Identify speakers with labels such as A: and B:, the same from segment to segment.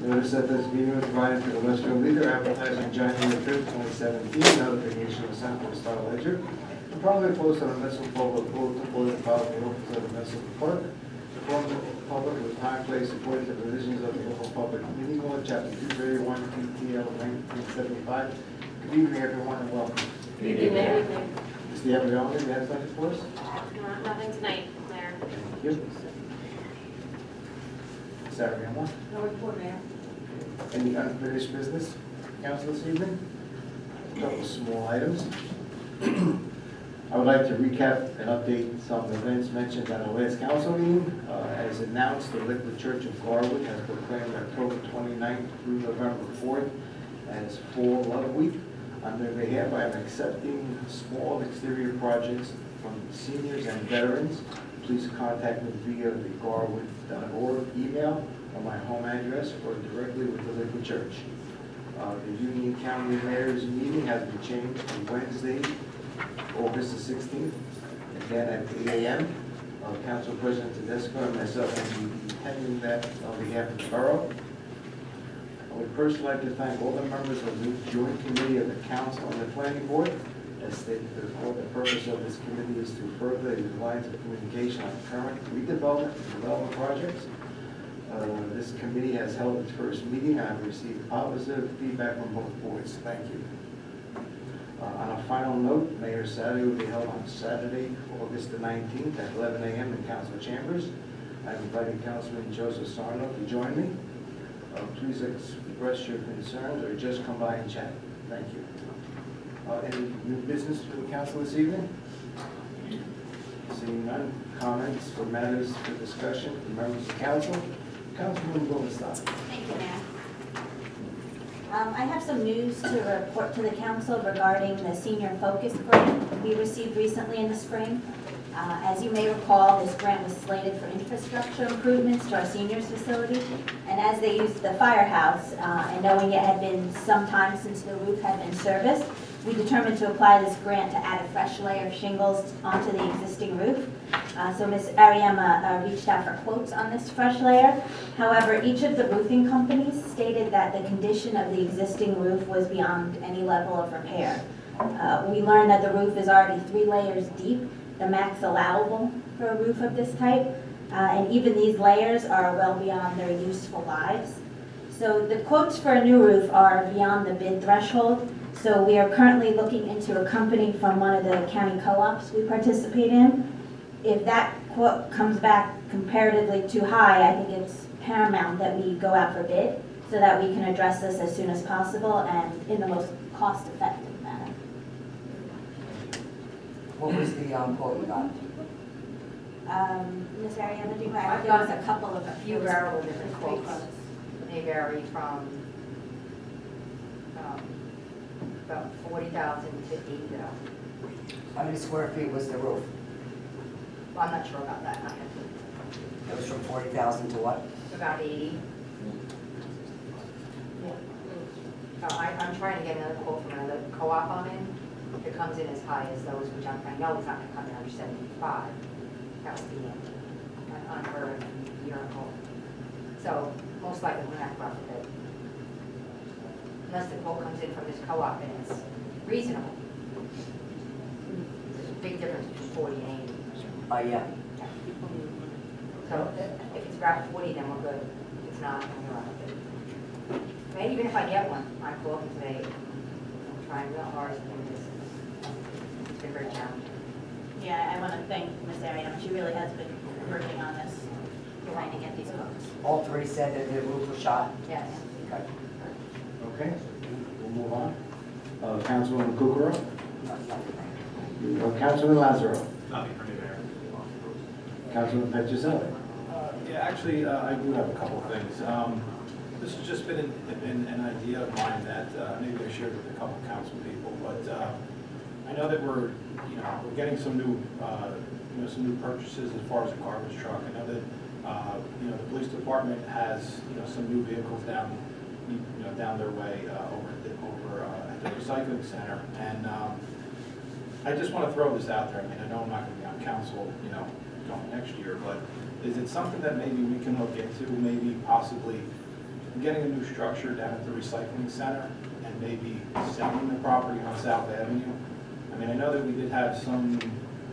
A: Notice that this meeting was provided to the Westfield Leader, advertised on January 5th, 2017, notification was sent to the Star Ledger, and probably posted on the municipal public bulletin board and filed in the office of the municipal clerk. The form of the public with time, place, according to the provisions of the Open Public Meeting Law, Chapter 231, PTL 1975. Good evening, everyone, and welcome.
B: Good evening.
A: Mr. Abrioni, you have something for us?
B: Nothing tonight, Mayor.
A: Thank you. Sarah, you want?
C: No report, Mayor.
A: Any unfinished business, council, this evening? A couple small items. I would like to recap and update some events mentioned at our last council meeting. As announced, the Liquid Church of Garwood has proclaimed October 29th through November 4th as Fall Love Week. On their behalf, I am accepting small exterior projects from seniors and veterans. Please contact me via the garwood.org email or my home address or directly with the Liquid Church. The Union County Mayor's meeting has been changed to Wednesday, August the 16th, again at 8 a.m. Council President Tedesco and myself will be attending that on behalf of the borough. I would first like to thank all the members of the Joint Committee of the Council and the Planning Board. As stated before, the purpose of this committee is to further the lines of communication on current redevelopment and development projects. This committee has held its first meeting. I have received positive feedback from both boards. Thank you. On a final note, Mayor's Saturday will be held on Saturday, August the 19th at 11 a.m. in Council Chambers. I've invited Councilman Joseph Sarno to join me. Please express your concerns or just come by and chat. Thank you. Any new business for the council this evening? Seeing none, comments or matters for discussion from members of council? Councilman Blumenstock.
D: Thank you, Mayor. I have some news to report to the council regarding the Senior Focus Grant we received recently in the spring. As you may recall, this grant was slated for infrastructure improvements to our seniors facility. And as they used the firehouse, and knowing it had been some time since the roof had been serviced, we determined to apply this grant to add a fresh layer of shingles onto the existing roof. So Ms. Ariema reached out for quotes on this fresh layer. However, each of the roofing companies stated that the condition of the existing roof was beyond any level of repair. We learned that the roof is already 3 layers deep, the max allowable for a roof of this type. And even these layers are well beyond their useful lives. So the quotes for a new roof are beyond the bid threshold. So we are currently looking into a company from one of the county co-ops we participate in. If that quote comes back comparatively too high, I think it's paramount that we go out for bid so that we can address this as soon as possible and in the most cost-effective manner.
C: What was the quote you got?
D: Ms. Ariana, do you
B: I've
D: mind? There was
B: got
D: a couple of
B: a few variable different
D: three
B: quotes. They vary from about 40,000 to 80,000.
C: How many square feet was the roof?
B: Well, I'm not sure about that.
C: It was from 40,000 to what?
B: About 80. I'm trying to get another quote from another co-op on it. If it comes in as high as those, which I know it's not going to come in under 75, that would be unheard of miracle. So most likely we're going to have to go out for bid. Unless the quote comes in from this co-op and it's reasonable. There's a big difference between 40 and 80.
C: Yeah.
B: So if it's about 40, then we're good. If it's not, then we're out of bid. But even if I get one, I call up and say, I'm trying real hard to do this. It's been very challenging.
D: Yeah, I want to thank Ms. Ariana. She really has been working on this, trying to get these quotes.
C: All three said that the roof was shot?
B: Yes.
C: Okay.
A: Okay, we'll move on. Councilman Kukrow. Councilman Lazaro.
E: Nothing for me, Mayor.
A: Councilman Petrozelli.
E: Yeah, actually, I do have a couple of things. This has just been an idea of mine that maybe I shared with a couple of council people, but I know that we're getting some new, some new purchases as far as a garbage truck. I know that, the police department has, some new vehicles down their way over at the recycling center, and I just want to throw this out there. I mean, I know I'm not going to be on council, going next year, but is it something that maybe we can look into, maybe possibly, getting a new structure down at the recycling center and maybe selling the property on South Avenue. I mean, I know that we did have some,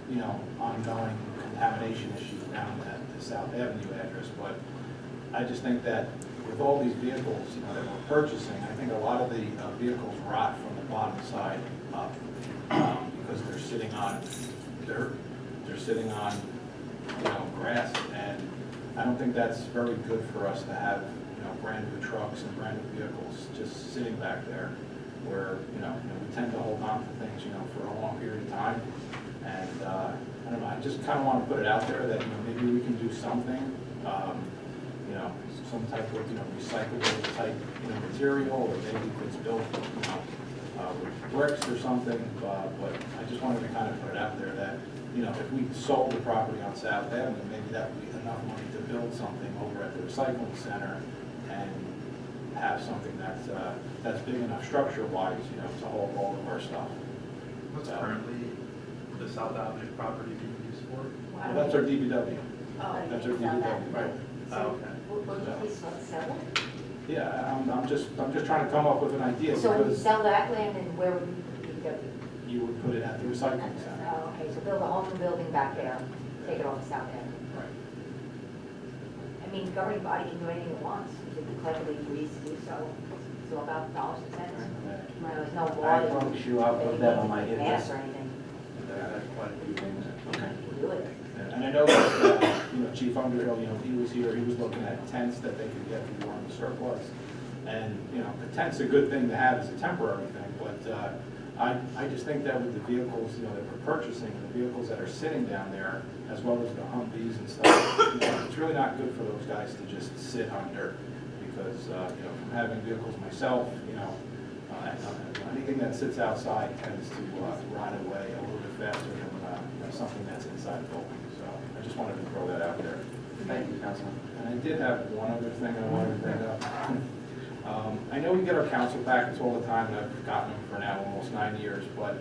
E: you know, ongoing contamination issues down at the South Avenue address, but I just think that with all these vehicles, you know, that we're purchasing, I think a lot of the vehicles rot from the bottom side up, because they're sitting on dirt, they're sitting on, you know, grass, and I don't think that's very good for us to have, you know, brand new trucks and brand new vehicles just sitting back there where, you know, we tend to hold on to things, you know, for a long period of time. And, I don't know, I just kind of want to put it out there that, you know, maybe we can do something, you know, some type of, you know, recyclable type, you know, material, or maybe if it's built, you know, with bricks or something, but I just wanted to kind of put it out there that, you know, if we sold the property on South Avenue, maybe that would be enough money to build something over at the recycling center and have something that's big enough structure-wise, you know, to hold all of our stuff.
F: What's currently the South Avenue property being used for?
E: Well, that's our DBW.
B: Oh,
E: That's our
D: okay, so that-
E: DBW, right?
F: Oh, okay.
B: Will you please sell it?
E: Yeah, I'm just trying to come up with an idea,
B: So when you
E: because
B: sell that land, and where would you put it?
E: you would put it at the recycling center.
B: Oh, okay, so build a whole new building back there, take it off the south end.
E: Right.
B: I mean, governing body can do anything it wants, if it collectively agrees to do so. It's all about dollars and cents. There's no law
A: I
B: that
A: promise you, I'll put that on my hit
B: pass
A: list.
B: or anything.
F: That's quite a few things.
A: Okay.
B: Do it.
E: And I know that, you know, Chief Underhill, you know, he was here, he was looking at tents that they could get from the surplus. And, you know, a tent's a good thing to have as a temporary thing, but I just think that with the vehicles, you know, that we're purchasing, the vehicles that are sitting down there, as well as the Humvees and stuff, you know, it's really not good for those guys to just sit on dirt. Because, you know, from having vehicles myself, you know, anything that sits outside tends to rot away a little bit faster than, you know, something that's inside a building. So I just wanted to throw that out there.
A: Thank you, Councilman.
E: And I did have one other thing I wanted to bring up. I know we get our council packets all the time, and I've gotten them for now almost 9 years, but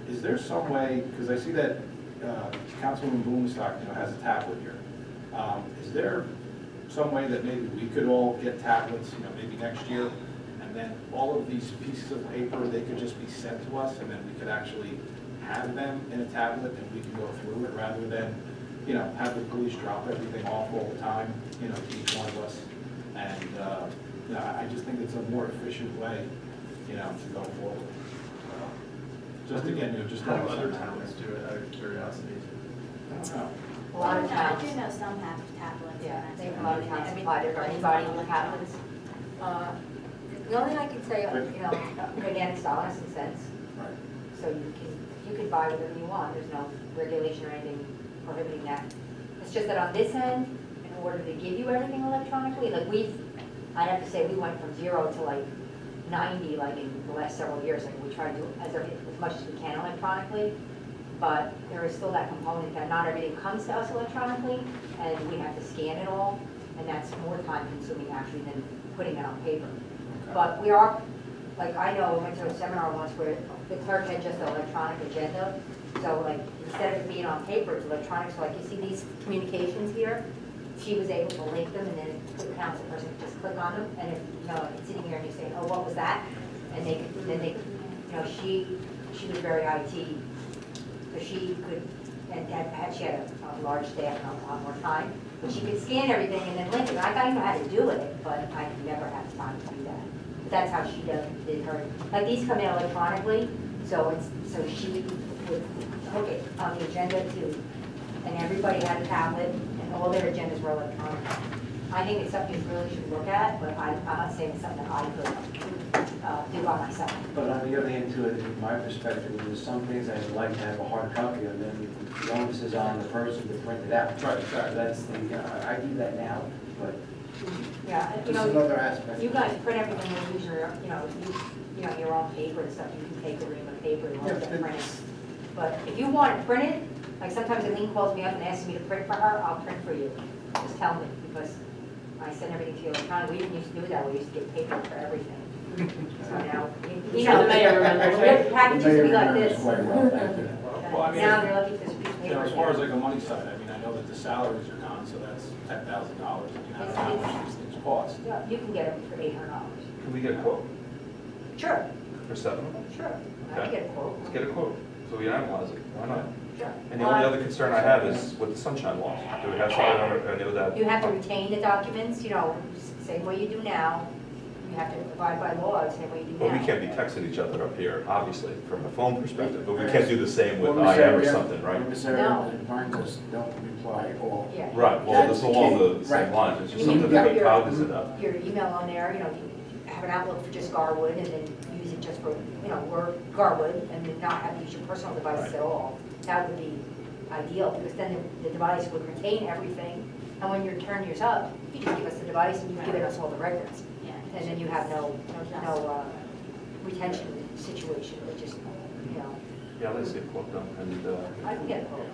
E: is there some way, because I see that Councilman Boomstock, you know, has a tablet here. Is there some way that maybe we could all get tablets, you know, maybe next year, and then all of these pieces of paper, they could just be sent to us, and then we could actually have them in a tablet, and we can go through it, rather than, you know, have the police drop everything off all the time, you know, to each one of us. And, you know, I just think it's a more efficient way, you know, to go forward. Just again, you know, just.
F: How do other towns do it, out of curiosity?
E: I don't know.
B: A lot of
D: I
B: towns,
D: do know some have tablets.
B: yeah,
D: and
B: they
D: that's
B: a lot of
D: everything.
B: towns supply their anybody
D: Everybody
B: with tablets. The only thing I can say, you know, again, it's dollars and cents,
E: Right.
B: so you can buy whatever you want, there's no regulation or anything prohibiting that. It's just that on this end, in order to give you everything electronically, like I'd have to say, we went from 0 to like 90, like in the last several years, like we try to do as much as we can electronically, but there is still that component that not everything comes to us electronically, and we have to scan it all, and that's more time consuming actually than putting it on paper. But we are, like, I know, I went to a seminar once where the clerk had just an electronic agenda, so like, instead of it being on paper, it's electronic, so like, you see these communications here, she was able to link them, and then the council person could just click on them, and if, you know, it's sitting here and you say, oh, what was that? And they could, then they, you know, she was very IT, so she could, and she had a large staff and a lot more time, but she could scan everything and then link it. I thought you know how to do it, but I never had time to do that. But that's how she did her, like, these come in electronically, so she would hook it on the agenda too, and everybody had a tablet, and all their agendas were electronic. I think it's something you really should look at, but I'm not saying it's something that I could do by myself.
A: But on the other hand, too, in my perspective, there's some things I'd like to have a hard copy of, then the onus is on the person to print it out.
E: Right, exactly.
A: That's the, I do that now, but
B: Yeah, and, you
A: just
B: know,
A: another aspect.
B: you guys print everything you use your, you know, your own paper and stuff, you can take a ream of paper, you want to print it. But if you want it printed, like sometimes Eileen calls me up and asks me to print for her, I'll print for you. Just tell me, because I send everything to you electronically. We didn't used to do that, we used to get paper for everything. So now, you know,
G: the mayor remembers.
B: the packages used to be like
A: Mayor
B: this.
A: remembers quite well, thank you.
E: Well, I mean,
B: Now they're looking for this piece of
E: you know,
B: paper.
E: as far as like a money side, I mean, I know that the salaries are gone, so that's $10,000. I mean, I don't know how much these things cost.
B: Yeah, you can get them for $800.
G: Can we get a quote
B: Sure,
G: for 7 of them?
B: sure. I
G: Okay.
B: can get a quote.
G: Let's get a quote, so we analyze it, why not?
B: Sure.
G: And the only other concern I have is with the sunshine law. Do we have something on any of that?
B: You have to retain the documents, same way you do now. You have to abide by law, same way you do now.
G: Well, we can't be texting each other up here, obviously, from a phone perspective, but we can't do the same with
A: When we say
G: IM or
A: we have-
G: something, right?
A: when we say
B: No.
A: it reminds us, don't reply all.
B: Yeah.
G: Right, well, this is along the
A: Right.
G: same lines, it's just
B: I mean,
G: something
B: you
G: to
B: put
G: be
B: your-
G: cognizant of.
B: Your email on there, have an Outlook for just Garwood and then use it just for, Word Garwood and then not have to use your personal devices
G: Right.
B: at all. That would be ideal because then the device would retain everything. And when you turn yours up, you just give us the device and you've given us all the records.
D: Yeah.
B: And then you have no retention situation, it just,
G: Yeah, let's see a quote done, and,
B: I can get a quote.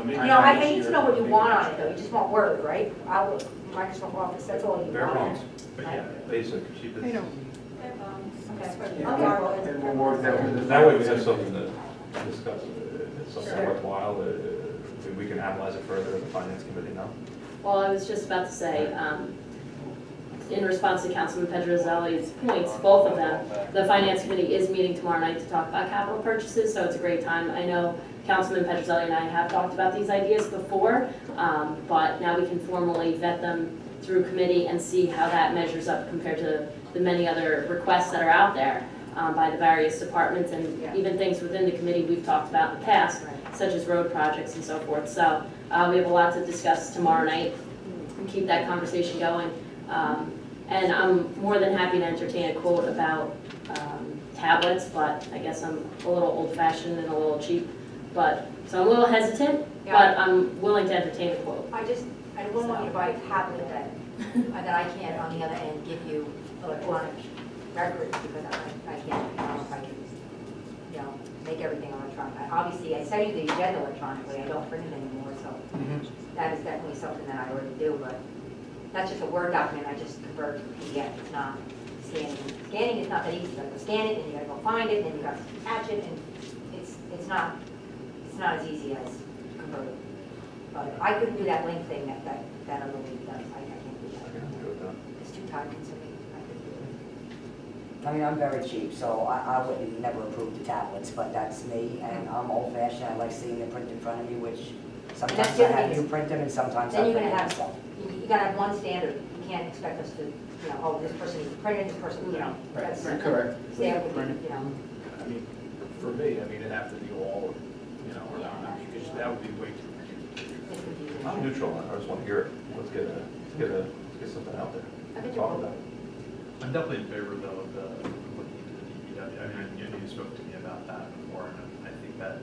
E: Maybe
B: I
E: this
B: need to
E: year,
B: know what you
E: maybe
B: want
E: next
B: on it
E: year.
B: though, you just want Word, right? Outlook, Microsoft Office, that's all you
G: bare
B: want.
G: bones,
F: But yeah,
G: basic, cheapest.
B: Okay.
A: Yeah,
B: Okay.
A: and we'll work that with the.
G: That way we have something to discuss, it's something
B: Sure.
G: worthwhile, we can analyze it further in the finance committee now.
H: Well, I was just about to say, in response to Councilman Pedroselli's points, both of them, the Finance Committee is meeting tomorrow night to talk about capital purchases, so it's a great time. I know Councilman Pedroselli and I have talked about these ideas before, but now we can formally vet them through committee and see how that measures up compared to the many other requests that are out there by the various departments and
B: Yeah.
H: even things within the committee we've talked about in the past, such as road projects and so forth. So we have a lot to discuss tomorrow night and keep that conversation going. And I'm more than happy to entertain a quote about tablets, but I guess I'm a little old-fashioned and a little cheap. So I'm a little hesitant,
B: Yeah.
H: but I'm willing to entertain a quote.
B: I wouldn't want you to buy a tablet that I can't on the other end give you electronic records because I can't, I don't know if I can, make everything electronic. Obviously, I send you the agenda electronically, I don't print it anymore, so that is definitely something that I already do, but that's just a Word document, I just convert to PDF, it's not scanning. Scanning is not that easy, you gotta go scan it, and you gotta go find it, and then you gotta attach it, and it's not as easy as converting. But I couldn't do that link thing that other lady does, I can't do
G: I
B: that.
G: can do it though.
B: It's too time consuming, I couldn't do it.
C: I mean, I'm very cheap, so I wouldn't never approve the tablets, but that's me, and I'm old fashioned, I like seeing the print in front of me, which sometimes
B: the
C: I
B: other
C: have
B: thing
C: you print them and sometimes I
B: Then you're
C: print
B: gonna
C: them
B: have,
C: myself.
B: you gotta have one standard, you can't expect us to, this person needs to print it, this person, that's.
A: Correct.
B: Stamp would be,
E: I mean, for me, it'd have to be all, or not, because that would be way too.
B: it's confusing.
G: I'm neutral on it, I just want to hear it, let's get something out there.
B: I think
G: Talk
B: you're
G: about it.
F: I'm definitely in favor though of looking into the DPW. I mean, you spoke to me about that before, and I think that,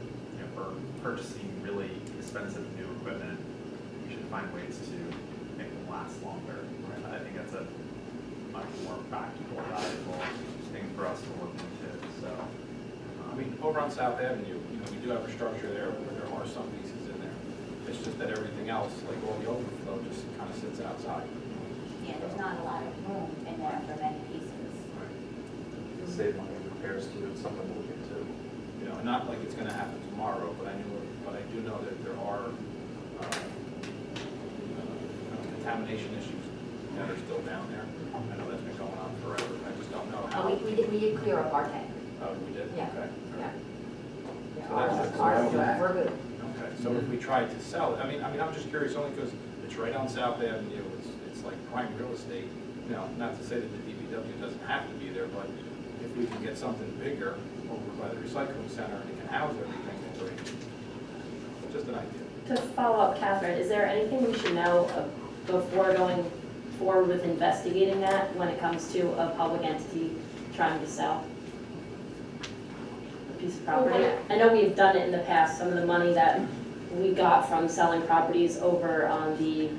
F: for purchasing really expensive new equipment, we should find ways to make them last longer. I think that's a much more practical, valuable thing for us to look into, so.
E: I mean, over on South Avenue, we do have a structure there where there are some pieces in there. It's just that everything else, like all the overflow, just kind of sits outside.
D: Yeah, there's not a lot of room in there for many pieces.
G: Save money in repairs too, it's something to look into.
E: Not like it's gonna happen tomorrow, but I do know that there are contamination issues that are still down there. I know that's been going on forever, I just don't know how.
B: We did clear up our tank,
E: We did?
B: Yeah.
E: Okay.
B: yeah.
E: So that's-
B: We're good.
E: Okay, so if we tried to sell it, I mean, I'm just curious only because it's right on South Avenue, it's like prime real estate. Not to say that the DPW doesn't have to be there, but if we can get something bigger over by the recycling center and it can house everything, then great. Just an idea.
H: To follow up, Catherine, is there anything we should know before going forward with investigating that when it comes to a public entity trying to sell a piece of property? I know we've done it in the past, some of the money that we got from selling properties over on the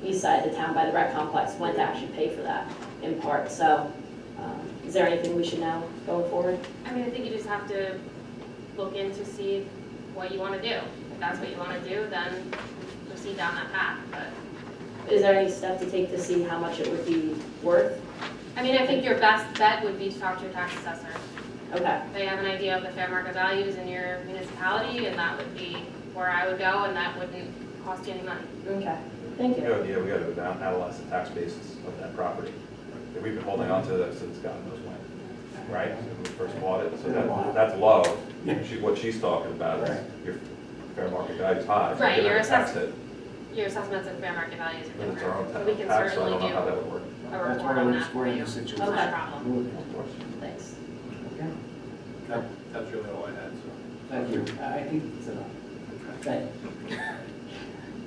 H: east side of the town by the rec complex went to actually pay for that in part. So is there anything we should know going forward?
I: I mean, I think you just have to look in to see what you want to do. If that's what you want to do, then proceed down that path. But,
H: Is there any step to take to see how much it would be worth?
I: I mean, I think your best bet would be to talk to your tax assessor.
H: Okay.
I: They have an idea of the fair market values in your municipality, and that would be where I would go, and that wouldn't cost you any money.
H: Okay. Thank you.
G: Yeah, we gotta go down, analyze the tax basis of that property. We've been holding on to that since God knows when, right? When we first bought it, so that's low. What she's talking about is
A: Right.
G: your fair market value is high. so
I: Right,
G: give her
I: your
G: a tax
I: assess-
G: hit.
I: Your assessments of fair market values
G: But
I: are
G: it's our own
I: different. We can
G: tax, so I
I: certainly
G: don't know
I: do
G: how that would work.
I: a
A: That's
I: report
A: why
I: on
A: we're
I: that for
A: exploring
I: you.
A: the situation.
I: No
H: Okay.
I: problem.
G: Of course.
H: Thanks.
A: Okay,
E: That's really all I had, so.
A: thank you. I think it's enough. Thank you.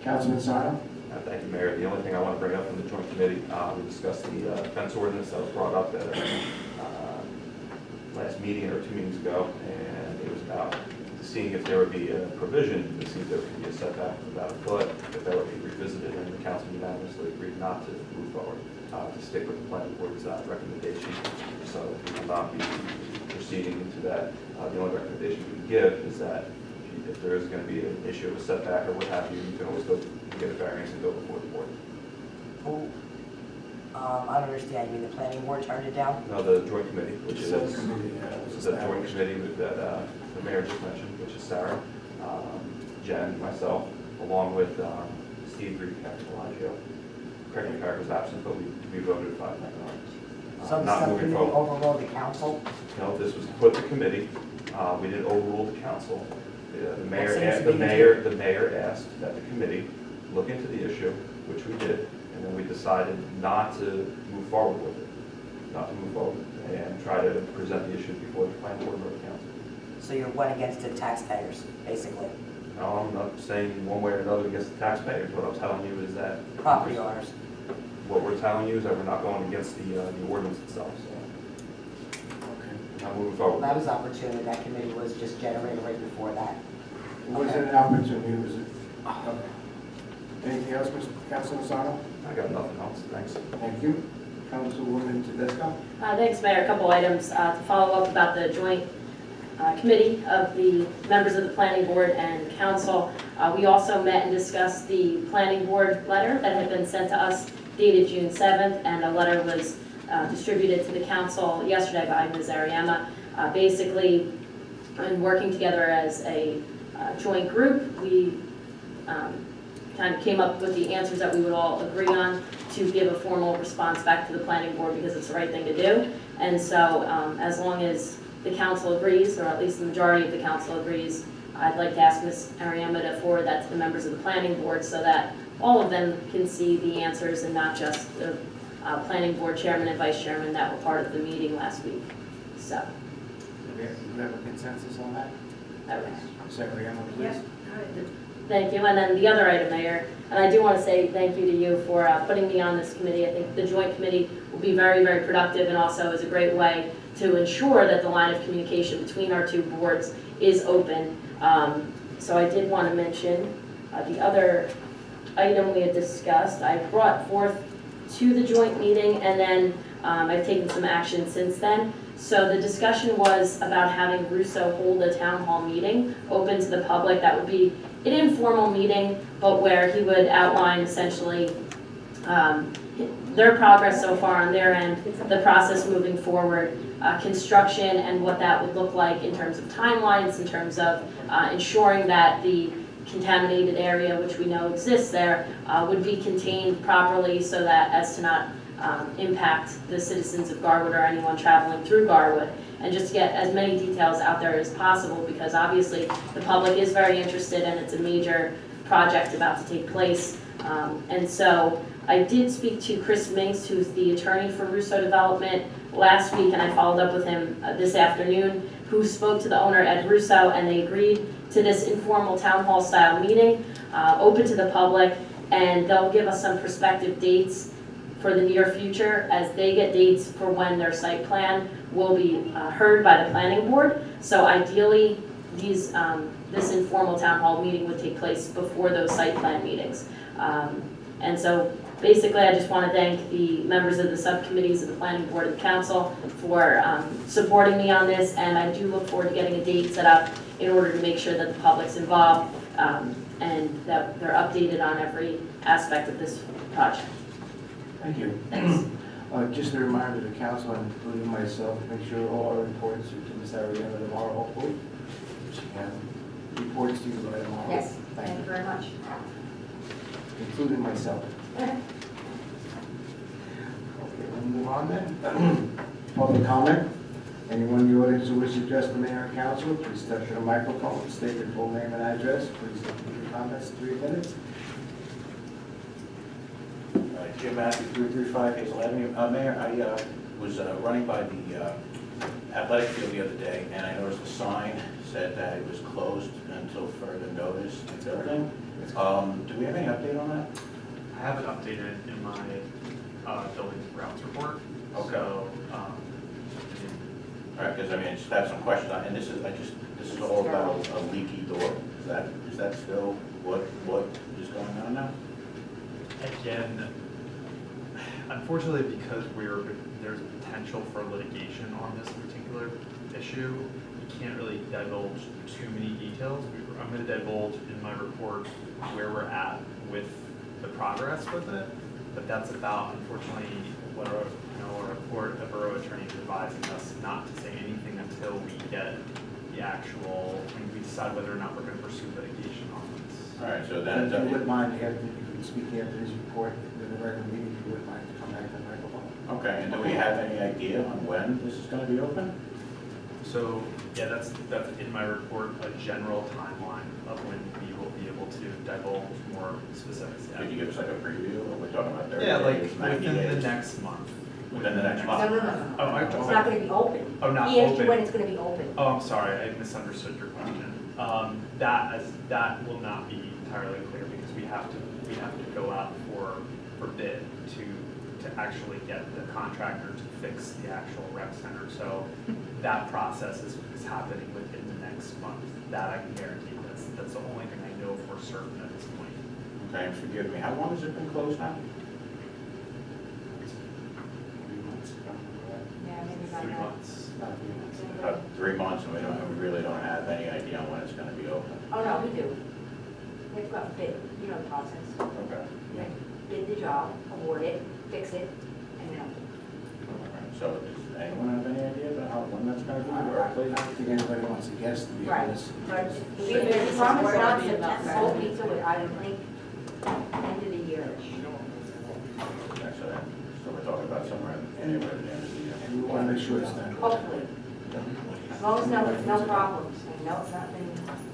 A: Councilman Sarno?
G: Thank you, Mayor. The only thing I want to bring up from the joint committee, we discussed the fence ordinance that was brought up at last meeting or 2 meetings ago, and it was about seeing if there would be a provision to see if there could be a setback of about a foot, if that would be revisited, and the council unanimously agreed not to move forward, to stick with the planning board's recommendation, so we will not be proceeding into that. The only recommendation we can give is that if there is going to be an issue of a setback or what have you, you can always go get a variance and go before the board.
C: Who, I don't understand, you mean the planning board turned it down?
G: No, the joint committee, which is
A: Subcommittee, was
G: the joint
A: established.
G: committee that the mayor just mentioned, which is Sarah, Jen, myself, along with Steve Recapitolagio. Craig McCarthy was absent, but we voted 5-0.
C: So the
G: Not moving
C: subcommittee
G: forward.
C: overrode the council?
G: No, this was put to committee. We didn't overrule the council. The mayor,
C: seems to
G: the
C: be the
G: mayor, the mayor asked that the committee look into the issue, which we did, and then we decided not to move forward with it, not to move forward and try to present the issue before the planning board or the council.
C: So you went against the taxpayers, basically,
G: No, I'm not saying one way or another against the taxpayers. What I'm telling you is that
C: property owners.
G: what we're telling you is that we're not going against the ordinance itself. So
A: Okay.
G: not moving
C: Well,
G: forward.
C: that was opportunity, that committee was just generated right before that.
A: It wasn't an opportunity, was it? Okay. Anything else, Mr. Councilman Sarno?
G: I got nothing else. Thanks.
A: Thank you. Councilwoman Tedesco?
H: Thanks, Mayor. A couple items to follow up about the joint committee of the members of the planning board and council. We also met and discussed the planning board letter that had been sent to us dated June 7th, and a letter was distributed to the council yesterday by Ms. Ariema. Basically, in working together as a joint group, we kind of came up with the answers that we would all agree on to give a formal response back to the planning board because it's the right thing to do. And so as long as the council agrees, or at least the majority of the council agrees, I'd like to ask Ms. Ariema to forward that to the members of the planning board so that all of them can see the answers and not just the planning board chairman and vice chairman that were part of the meeting last week. So,
A: Do we have a consensus on that?
H: that was.
A: Secretary Emma, please.
H: Thank you. And then the other item, Mayor, and I do want to say thank you to you for putting me on this committee. I think the joint committee will be very, very productive and also is a great way to ensure that the line of communication between our two boards is open. So I did want to mention the other item we had discussed. I brought forth to the joint meeting, and then I've taken some action since then. So the discussion was about having Russo hold a town hall meeting open to the public. That would be an informal meeting, but where he would outline essentially their progress so far on their end, the process moving forward, construction and what that would look like in terms of timelines, in terms of ensuring that the contaminated area, which we know exists there, would be contained properly so that as to not impact the citizens of Garwood or anyone traveling through Garwood, and just to get as many details out there as possible because obviously the public is very interested and it's a major project about to take place. And so I did speak to Chris Minks, who's the attorney for Russo Development, last week, and I followed up with him this afternoon, who spoke to the owner, Ed Russo, and they agreed to this informal town hall style meeting, open to the public, and they'll give us some prospective dates for the near future as they get dates for when their site plan will be heard by the planning board. So ideally, this informal town hall meeting would take place before those site plan meetings. And so basically, I just want to thank the members of the subcommittees of the planning board and council for supporting me on this, and I do look forward to getting a date set up in order to make sure that the public's involved and that they're updated on every aspect of this project.
A: Thank you.
H: Thanks.
A: Just a reminder to the council, including myself, make sure all our reports are to Ms. Ariema tomorrow, hopefully. She can reports to you by tomorrow.
B: Yes, thank you very much.
A: including myself. Okay, we'll move on then. Public comment. Anyone in the audience who wishes to address the mayor and council, please step to the microphone, state your full name and address. Please keep your comments 3 minutes.
J: Jim Matthews, 335 Hazel Avenue. Mayor, I was running by the athletic field the other day, and I noticed the sign said that it was closed until further notice.
A: It's everything.
J: Do we have any update on that?
F: I have it updated in my buildings and grounds report.
J: Okay.
F: So,
J: All right, because I mean, I just have some questions on, and this is all about a leaky door. Is that still what is going on now?
F: again, unfortunately, because there's potential for litigation on this particular issue, we can't really divulge too many details. I'm going to divulge in my report where we're at with the progress with it, but that's about, unfortunately, what our borough attorney is advising us not to say anything until we get the actual, when we decide whether or not we're going to pursue litigation on this.
J: All right, so
A: Then
J: then,
A: if you wouldn't mind, if you could speak after this report in the regular meeting, if you wouldn't mind to come back to the microphone.
J: okay, and do we have any idea on when this is going to be open?
F: So, yeah, that's in my report, a general timeline of when we will be able to divulge more specifics.
J: Could you give us like a preview of what we're talking about? 30
F: Yeah, like
J: days, 90
F: within the
J: days?
F: next month.
J: Within the next
B: No,
J: month?
B: no, no.
F: Oh, I-
B: It's not gonna be open.
F: Oh, not
B: He asked you
F: open.
B: when it's gonna be open.
F: Oh, I'm sorry, I misunderstood your question. That will not be entirely clear because we have to go out for bid to actually get the contractor to fix the actual rec center. So that process is happening within the next month. That I can guarantee. That's the only thing I know for certain at this point.
J: Okay, and forgive me, how long has it been closed now?
B: Yeah, maybe about
F: 3
B: that.
F: months.
A: About 3 months.
J: About 3 months, and we really don't have any idea on when it's going to be open.
B: Oh, no, we do. We have to go out and bid, you know the process.
J: Okay.
B: We have to bid the job, award it, fix it, and then open.
J: So does anyone have any idea about when that's going to be?
A: I
J: Or
A: don't think anybody wants to guess, to be
B: Right.
A: honest.
B: But
H: Should
B: we
H: be
B: promised
H: worried
B: not
H: about
B: to
H: that.
B: hold me to it, I would think, end of the year.
J: Okay, so we're talking about somewhere anywhere at the end of the year.
A: And we want to make sure it's done.
B: Hopefully. As long as no problems, and nothing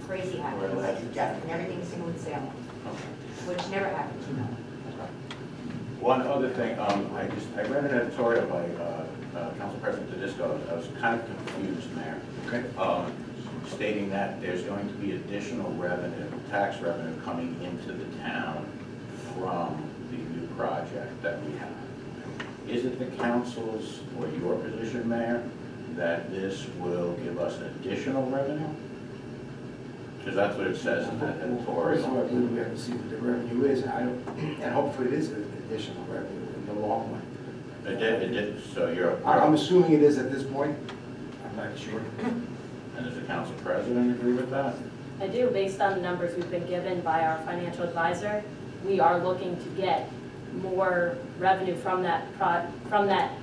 B: crazy happens, and everything's smooth sailing, which never happens, you know.
J: One other thing, I read an editorial by Council President Tedisco. I was kind of confused, Mayor.
A: Okay.
J: Stating that there's going to be additional revenue, tax revenue coming into the town from the new project that we have. Is it the council's or your position, Mayor, that this will give us additional revenue? Because that's what it says in that
A: Well, first of all, I
J: editorial.
A: believe we have to see what the revenue is, and hopefully it is an additional revenue in the long run.
J: It did, so you're,
A: I'm assuming it is at this point. I'm not sure.
J: and does the council president agree with that?
H: I do, based on the numbers we've been given by our financial advisor, we are looking to get more revenue from that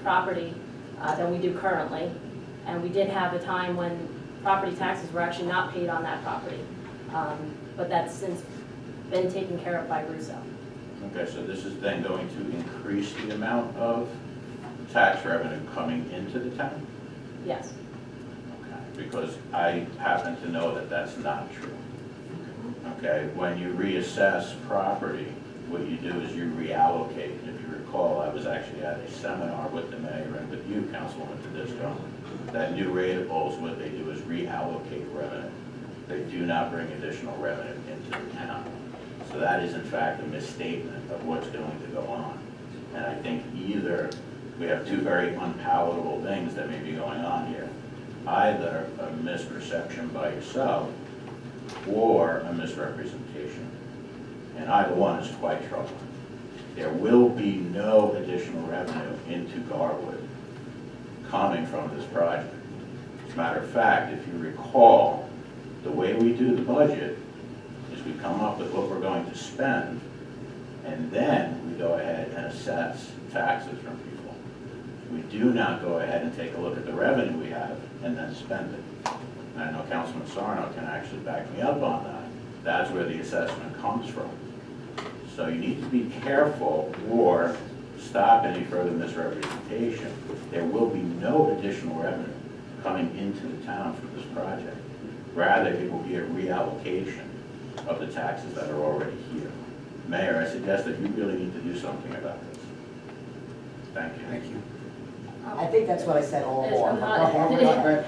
H: property than we do currently. And we did have a time when property taxes were actually not paid on that property. But that's since been taken care of by Russo.
J: Okay, so this is then going to increase the amount of tax revenue coming into the town?
H: Yes.
J: Okay, because I happen to know that that's not true. Okay, when you reassess property, what you do is you reallocate. If you recall, I was actually at a seminar with the mayor and with you, Councilwoman Tedisco. That new ratables, what they do is reallocate revenue. They do not bring additional revenue into the town. So that is in fact a misstatement of what's going to go on. And I think either we have two very unpalatable things that may be going on here. Either a misperception by yourself or a misrepresentation. And either one is quite troubling. There will be no additional revenue into Garwood coming from this project. As a matter of fact, if you recall, the way we do the budget is we come up with what we're going to spend, and then we go ahead and assess taxes from people. We do not go ahead and take a look at the revenue we have and then spend it. And I know Councilman Sarno can actually back me up on that. That's where the assessment comes from. So you need to be careful or stop any further misrepresentation. There will be no additional revenue coming into the town from this project. Rather, it will be a reallocation of the taxes that are already here. Mayor, I suggest that you really need to do something about this. Thank you.
A: Thank you.
C: I think that's what I said all along.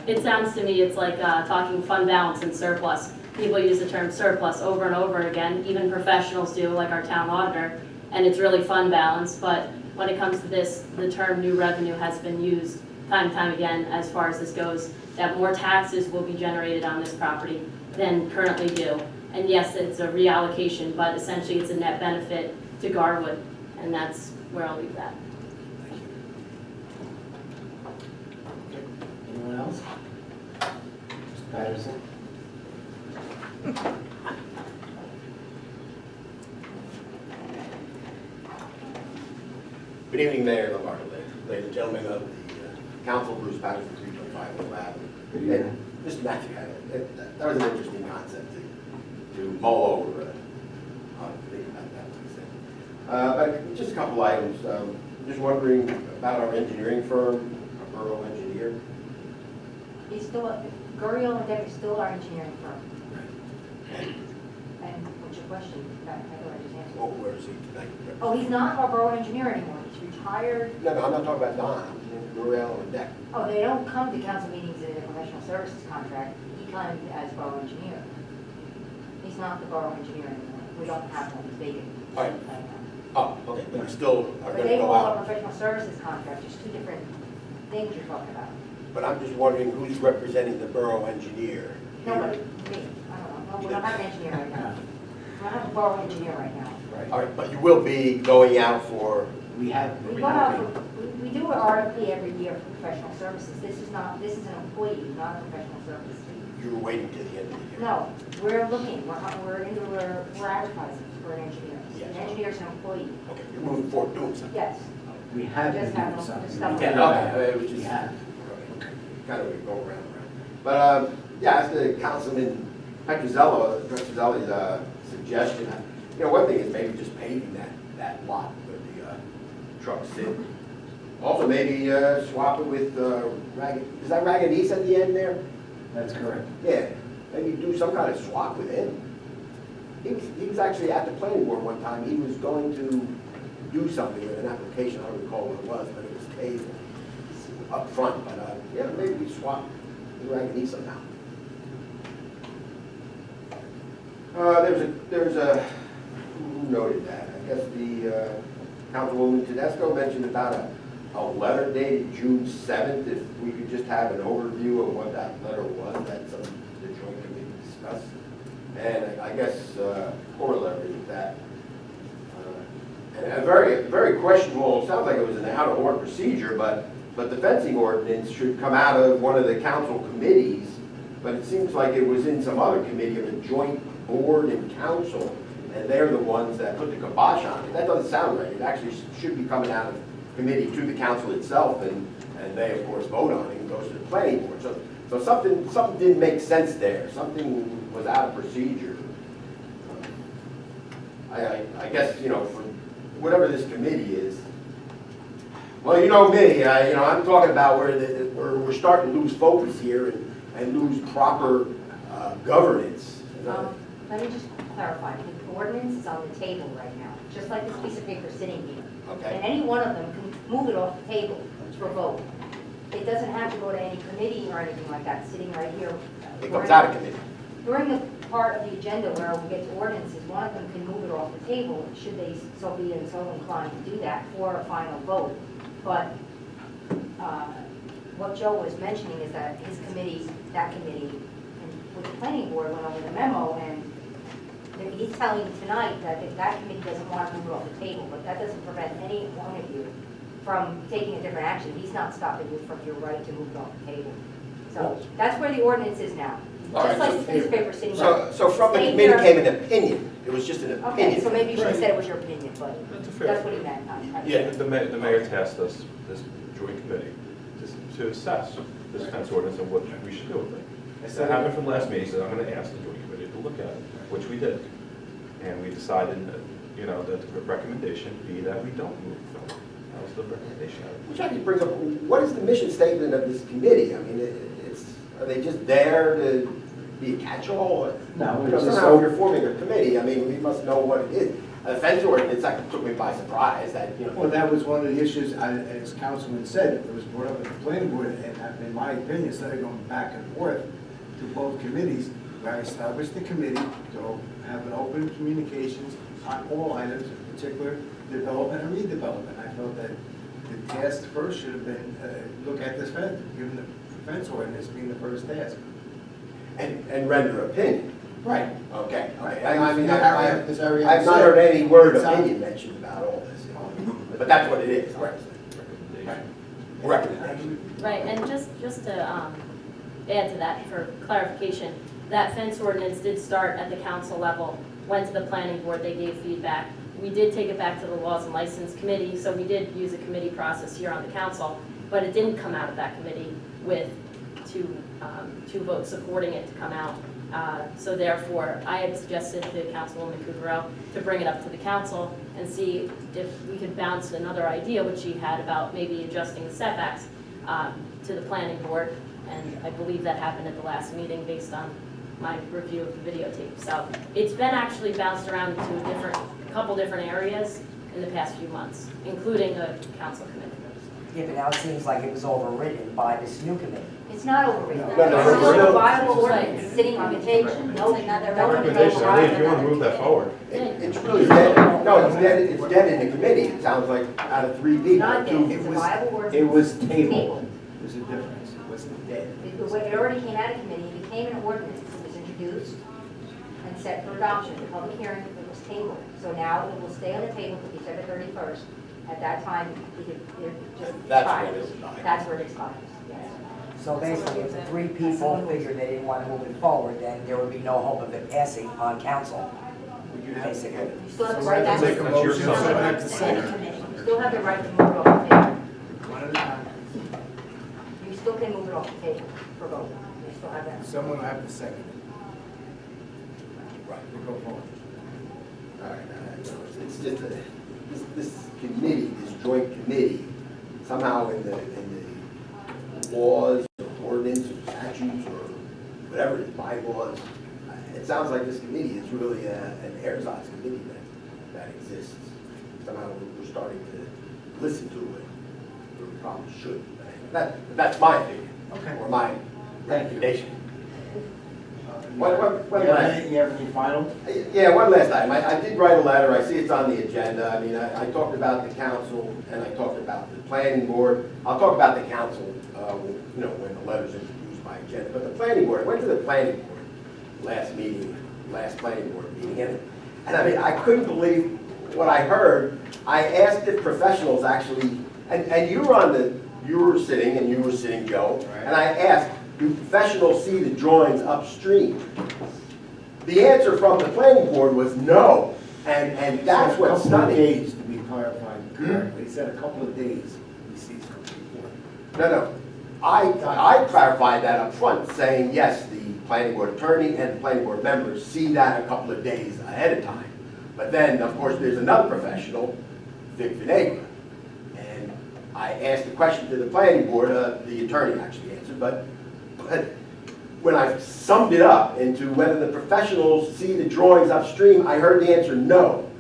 H: It sounds to me, it's like talking fund balance and surplus. People use the term surplus over and over again, even professionals do, like our town auditor, and it's really fund balance, but when it comes to this, the term new revenue has been used time and time again as far as this goes, that more taxes will be generated on this property than currently do. And yes, it's a reallocation, but essentially it's a net benefit to Garwood, and that's where I'll leave that.
A: Anyone else? Mr. Patterson?
K: Good evening, Mayor Lombardo, ladies and gentlemen of the council, Bruce Patterson, 325 Oak Avenue. And Mr. Matthew had it, that was an interesting concept to mull over, think about that, like I said. But just a couple items, just wondering about our engineering firm, our borough engineer.
B: He's still, Guriel and Deck is still our engineering firm. And what's your question? I thought I just answered.
K: Oh, where is he tonight?
B: Oh, he's not our borough engineer anymore. He's retired.
K: No, I'm not talking about Don, Gurriel and Deck.
B: Oh, they don't come to council meetings in a professional services contract. He comes as borough engineer. He's not the borough engineer anymore. We don't have one. He's vacant.
K: All right. Oh, okay, but you still are
B: But
K: going to
B: they
K: go
B: call a
K: out.
B: professional services contract. There's two different things you're talking about.
K: But I'm just wondering who's representing the borough engineer.
B: Nobody, me, I don't know. No, we don't have an engineer right now. We don't have a borough engineer right now.
K: All right, but you will be going out for,
A: We have.
B: We go out for, we do an RFP every year for professional services. This is an employee, not a professional service.
K: you were waiting to the end of the year.
B: No, we're looking, we're advertising for an engineer.
K: Yes.
B: An engineer's an employee.
K: Okay, you're moving forward doing something.
B: Yes.
A: We have
B: Just
A: been
B: have
A: doing
B: no-
A: something.
B: stuff.
A: We
K: Okay,
A: have.
K: it was
A: We
K: just,
A: have.
K: kind of go around. But, yeah, as to Councilman Petrozelli's suggestion, one thing is maybe just paving that lot where the trucks sit. Also, maybe swap it with is that Raganese at the end there?
A: That's correct.
K: Yeah, maybe do some kind of swap with him. He was actually at the planning board one time, he was going to do something with an application, I don't recall what it was, but it was tabled up front, but, yeah, maybe we swap the Raganese somehow. There's a, who noted that? I guess the Councilwoman Tedesco mentioned about a letter dated June 7th, if we could just have an overview of what that letter was that the joint committee discussed. And I guess corollary with that, and a very questionable, sounds like it was an out-of-order procedure, but the fencing ordinance should come out of one of the council committees, but it seems like it was in some other committee of a joint board and council, and they're the ones that put the kibosh on it. That doesn't sound right. It actually should be coming out of committee to the council itself, and they, of course, vote on it and goes to the planning board. So something didn't make sense there. Something was out of procedure. I guess, for whatever this committee is, well, you know me, I'm talking about where we're starting to lose focus here and lose proper governance.
B: Let me just clarify, the ordinance is on the table right now, just like this piece of paper sitting here.
K: Okay.
B: And any one of them can move it off the table for vote. It doesn't have to go to any committee or anything like that, sitting right here.
K: It comes out of committee.
B: During the part of the agenda where we get to ordinances, one of them can move it off the table, should they so be and so inclined to do that for a final vote. But what Joe was mentioning is that his committee, that committee, and with the planning board went over the memo, and he's telling you tonight that that committee doesn't want to move it off the table, but that doesn't prevent any one of you from taking a different action. He's not stopping you from your right to move it off the table. So that's where the ordinance is now.
K: All
B: Just
K: right,
B: like this piece of paper sitting
K: So
B: there.
K: from the
B: Stay
K: committee
B: here.
K: came an opinion. It was just an opinion.
B: Okay, so maybe you should have said it was your opinion, but
G: That's a
B: that's what he meant.
K: Yeah.
G: The mayor tasked us, this joint committee, to assess this fence ordinance and what we should do with it. That happened from last meeting, so I'm going to ask the joint committee to look at it, which we did. And we decided you know, the recommendation be that we don't move forward. That was the recommendation.
K: Which actually brings up, what is the mission statement of this committee? I mean, are they just there to be a catch-all?
A: No,
K: You know,
A: it's just
K: somehow if you're forming a committee, I mean, we must know what it is. A fence ordinance, that took me by surprise, that, you know.
A: Well, that was one of the issues, as Councilman said, it was brought up at the planning board, and in my opinion, instead of going back and forth to both committees, I established the committee to have an open communications on all items, in particular development and redevelopment. I felt that the task first should have been, look at this fence, given the fence ordinance being the first task.
K: And render opinion.
A: Right.
K: Okay.
A: Right.
K: I mean,
A: This area-
K: I've not heard any word
A: It's on-
K: opinion mentioned about all this, you know. But that's what it is, obviously. Recommendation.
H: Right, and just to add to that for clarification, that fence ordinance did start at the council level, went to the planning board, they gave feedback. We did take it back to the Laws and License Committee, so we did use a committee process here on the council, but it didn't come out of that committee with two votes supporting it to come out. So therefore, I had suggested to Councilwoman Kudrow to bring it up to the council and see if we could bounce another idea, which she had about maybe adjusting the setbacks to the planning board. And I believe that happened at the last meeting based on my review of the videotape. So it's been actually bounced around to a couple different areas in the past few months, including a council committee.
C: Yeah, but now it seems like it was overridden by this new committee.
B: It's not overridden.
K: No, no,
B: It's still
K: no.
B: a viable ordinance sitting on the table. No,
D: It's another
B: no
G: Recommendation, I think if you want to move that
B: recommendation.
G: forward.
K: It's really dead, no, it's dead in the committee, it sounds like, out of 3 people.
B: Not dead,
A: It
B: it's a
A: was-
B: viable ordinance.
A: It was tabled. There's a difference. It wasn't dead.
B: It already came out of committee, it became an ordinance, it was introduced and set for adoption, the public hearing, it was tabled. So now it will stay on the table until December 31st. At that time, it just
K: That's when
B: expires.
K: it'll die.
B: That's where it expires, yes.
C: So basically, if the 3 people figured they didn't want to move it forward, then there would be no hope of it passing on council, basically.
B: You still have the right to
G: Make a motion.
B: You still have the still have the right to move it off the table.
A: One at a time.
B: You still can move it off the table for vote. You still have that.
A: Someone will have to second it.
K: Right.
A: To go forward.
K: All right, it's just this committee, this joint committee, somehow in the laws, or ordinance, or statutes, or whatever it is, bylaws, it sounds like this committee is really an ersatz committee that exists. Somehow we're starting to listen to it, where we probably should. That's my opinion.
A: Okay.
K: Or my
A: Thank you.
K: recommendation.
A: You have any final?
K: Yeah, one last item. I did write a letter. I see it's on the agenda. I mean, I talked about the council and I talked about the planning board. I'll talk about the council, you know, when the letter's introduced by agenda. But the planning board, I went to the planning board last planning board meeting, and I mean, I couldn't believe what I heard. I asked if professionals actually, and you were sitting, Joe, and I asked, do professionals see the drawings upstream? The answer from the planning board was no, and that's what's
A: A couple of
K: stunning.
A: days, to be clarified correctly. He said a couple of days he sees them before.
K: No, I clarified that up front, saying, yes, the planning board attorney and the planning board members see that a couple of days ahead of time. But then, of course, there's another professional, Vic Vinegra. And I asked the question to the planning board, the attorney actually answered, but when I summed it up into whether the professionals see the drawings upstream, I heard the answer no.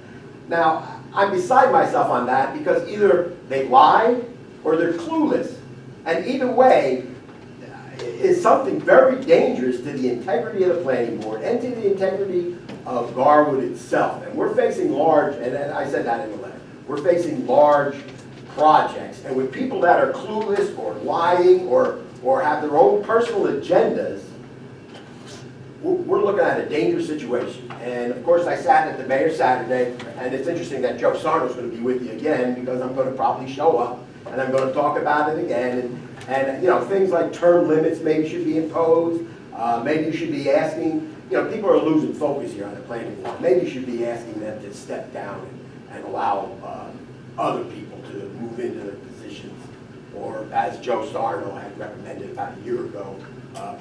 K: Now, I'm beside myself on that because either they lied or they're clueless. And either way is something very dangerous to the integrity of the planning board and to the integrity of Garwood itself. And we're facing large, and I said that in the letter, we're facing large projects. And with people that are clueless or lying or have their own personal agendas, we're looking at a dangerous situation. And of course, I sat at the mayor's Saturday, and it's interesting that Joe Sarno's going to be with you again, because I'm going to probably show up, and I'm going to talk about it again. And you know, things like term limits maybe should be imposed. Maybe you should be asking, you know, people are losing focus here on the planning board. Maybe you should be asking them to step down and allow other people to move into their positions. Or as Joe Sarno had recommended about a year ago,